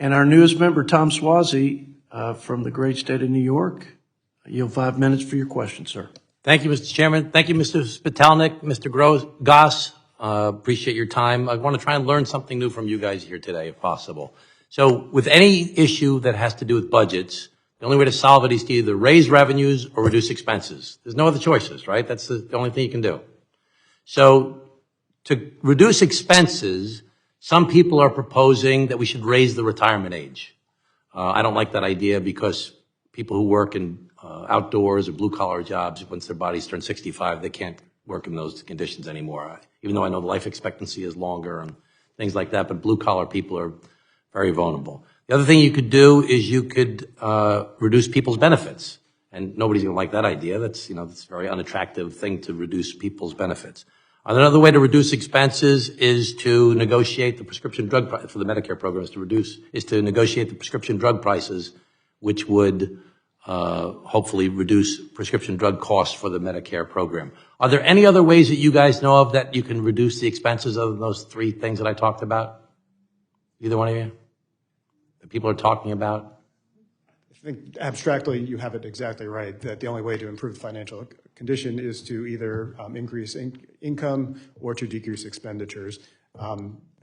And our newest member, Tom Suozzi, from the great state of New York. You have 5 minutes for your question, sir. Thank you, Mr. Chairman. Thank you, Mr. Spitalnik, Mr. Goss. Appreciate your time. I want to try and learn something new from you guys here today, if possible. So with any issue that has to do with budgets, the only way to solve it is to either raise revenues or reduce expenses. There's no other choices, right? That's the only thing you can do. So to reduce expenses, some people are proposing that we should raise the retirement age. I don't like that idea because people who work in outdoors or blue-collar jobs, once their bodies turn 65, they can't work in those conditions anymore. Even though I know the life expectancy is longer and things like that, but blue-collar people are very vulnerable. The other thing you could do is you could reduce people's benefits. And nobody's going to like that idea. That's a very unattractive thing to reduce people's benefits. Another way to reduce expenses is to negotiate the prescription drug price for the Medicare program is to negotiate the prescription drug prices, which would hopefully reduce prescription drug costs for the Medicare program. Are there any other ways that you guys know of that you can reduce the expenses other than those three things that I talked about? Either one of you? That people are talking about? I think abstractly you have it exactly right, that the only way to improve the financial condition is to either increase income or to decrease expenditures.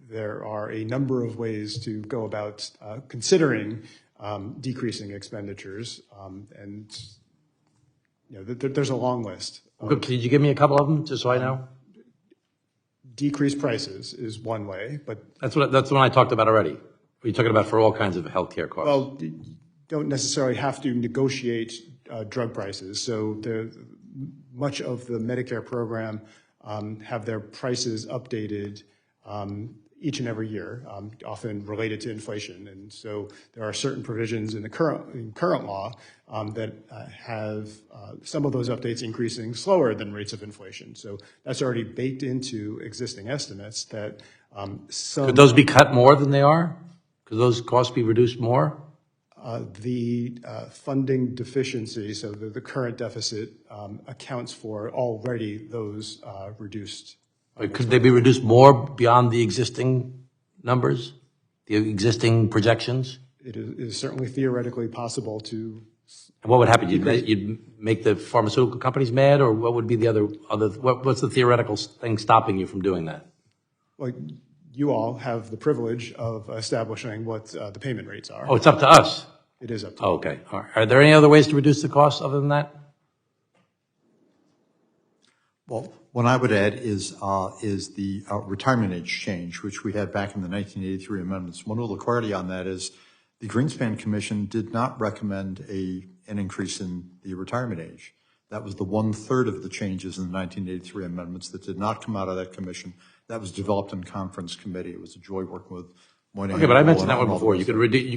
There are a number of ways to go about considering decreasing expenditures, and there's a long list. Could you give me a couple of them, just so I know? Decrease prices is one way, but that's the one I talked about already. What are you talking about for all kinds of healthcare costs? Well, you don't necessarily have to negotiate drug prices. So much of the Medicare program have their prices updated each and every year, often related to inflation. And so there are certain provisions in the current law that have some of those updates increasing slower than rates of inflation. So that's already baked into existing estimates that some... Could those be cut more than they are? Could those costs be reduced more? The funding deficiency, so the current deficit accounts for already those reduced. Could they be reduced more beyond the existing numbers, the existing projections? It is certainly theoretically possible to. And what would happen? You'd make the pharmaceutical companies mad, or what would be the what's the theoretical thing stopping you from doing that? Well, you all have the privilege of establishing what the payment rates are. Oh, it's up to us. It is up to us. Okay. All right. Are there any other ways to reduce the costs other than that? Well, what I would add is the retirement age change, which we had back in the 1983 amendments. One little clarity on that is the Greenspan Commission did not recommend an increase in the retirement age. That was the 1/3 of the changes in the 1983 amendments that did not come out of that commission. That was developed in conference committee. It was a joy working with Moynihan. Okay, but I mentioned that one before. You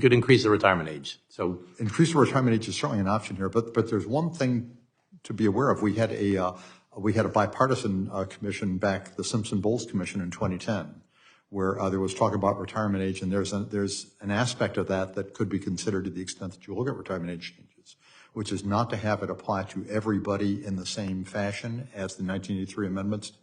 could increase the retirement age. So increase the retirement age is certainly an option here, but there's one thing to be aware of. We had a bipartisan commission back, the Simpson-Bowles Commission in 2010, where there was talk about retirement age, and there's an aspect of that could be considered to the extent that you look at retirement age changes, which is not to have it apply to everybody in the same fashion as the 1983 amendments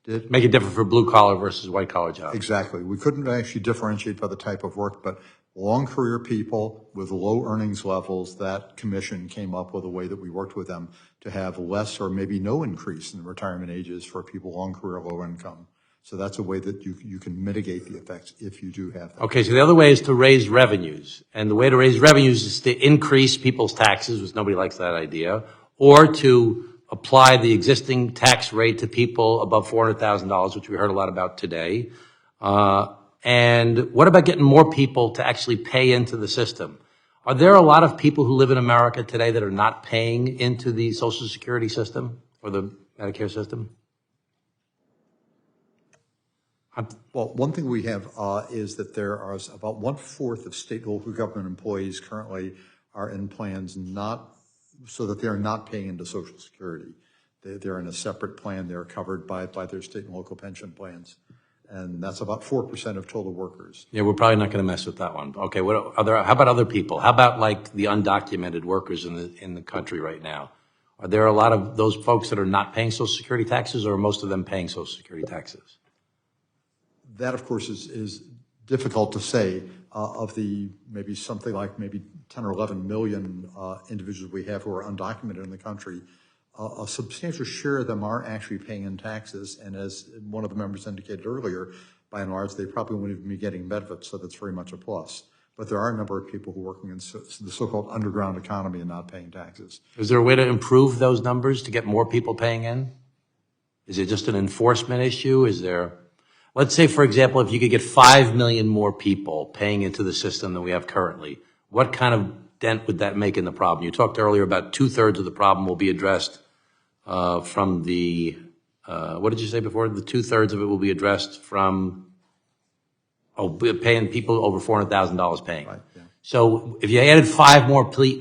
did. Make it different for blue-collar versus white-collar jobs. Exactly. We couldn't actually differentiate by the type of work, but long career people with low earnings levels, that commission came up with a way that we worked with them to have less or maybe no increase in retirement ages for people long career, low income. So that's a way that you can mitigate the effects if you do have that. Okay, so the other way is to raise revenues. And the way to raise revenues is to increase people's taxes, which nobody likes that idea, or to apply the existing tax rate to people above $400,000, which we heard a lot about today. And what about getting more people to actually pay into the system? Are there a lot of people who live in America today that are not paying into the Social Security system or the Medicare system? Well, one thing we have is that there are about 1/4 of state and local government employees currently are in plans not so that they're not paying into Social Security. They're in a separate plan. They're covered by their state and local pension plans. And that's about 4% of total workers. Yeah, we're probably not going to mess with that one. Okay, how about other people? How about like the undocumented workers in the country right now? Are there a lot of those folks that are not paying Social Security taxes, or are most of them paying Social Security taxes? That, of course, is difficult to say. of the maybe something like maybe 10 or 11 million individuals we have who are undocumented in the country, a substantial share of them are actually paying in taxes. And as one of the members indicated earlier, by and large, they probably wouldn't even be getting benefits, so that's very much a plus. But there are a number of people who are working in the so-called underground economy and not paying taxes. Is there a way to improve those numbers to get more people paying in? Is it just an enforcement issue? Is there, let's say, for example, if you could get 5 million more people paying into the system than we have currently, what kind of dent would that make in the problem? You talked earlier about 2/3 of the problem will be addressed from the, what did you say before? The 2/3 of it will be addressed from, paying people over $400,000 paying. Right, yeah. So if you added 5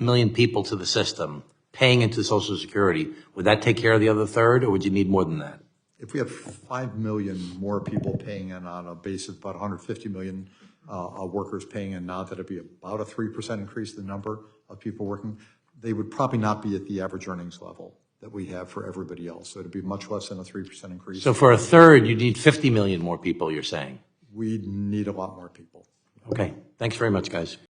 million people to the system paying into Social Security, would that take care of the other third, or would you need more than that? If we have 5 million more people paying in on a base of about 150 million workers paying in now, that'd be about a 3% increase in the number of people working. They would probably not be at the average earnings level that we have for everybody else. So it'd be much less than a 3% increase. So for a third, you need 50 million more people, you're saying? We need a lot more people. Okay. Thanks very much, guys.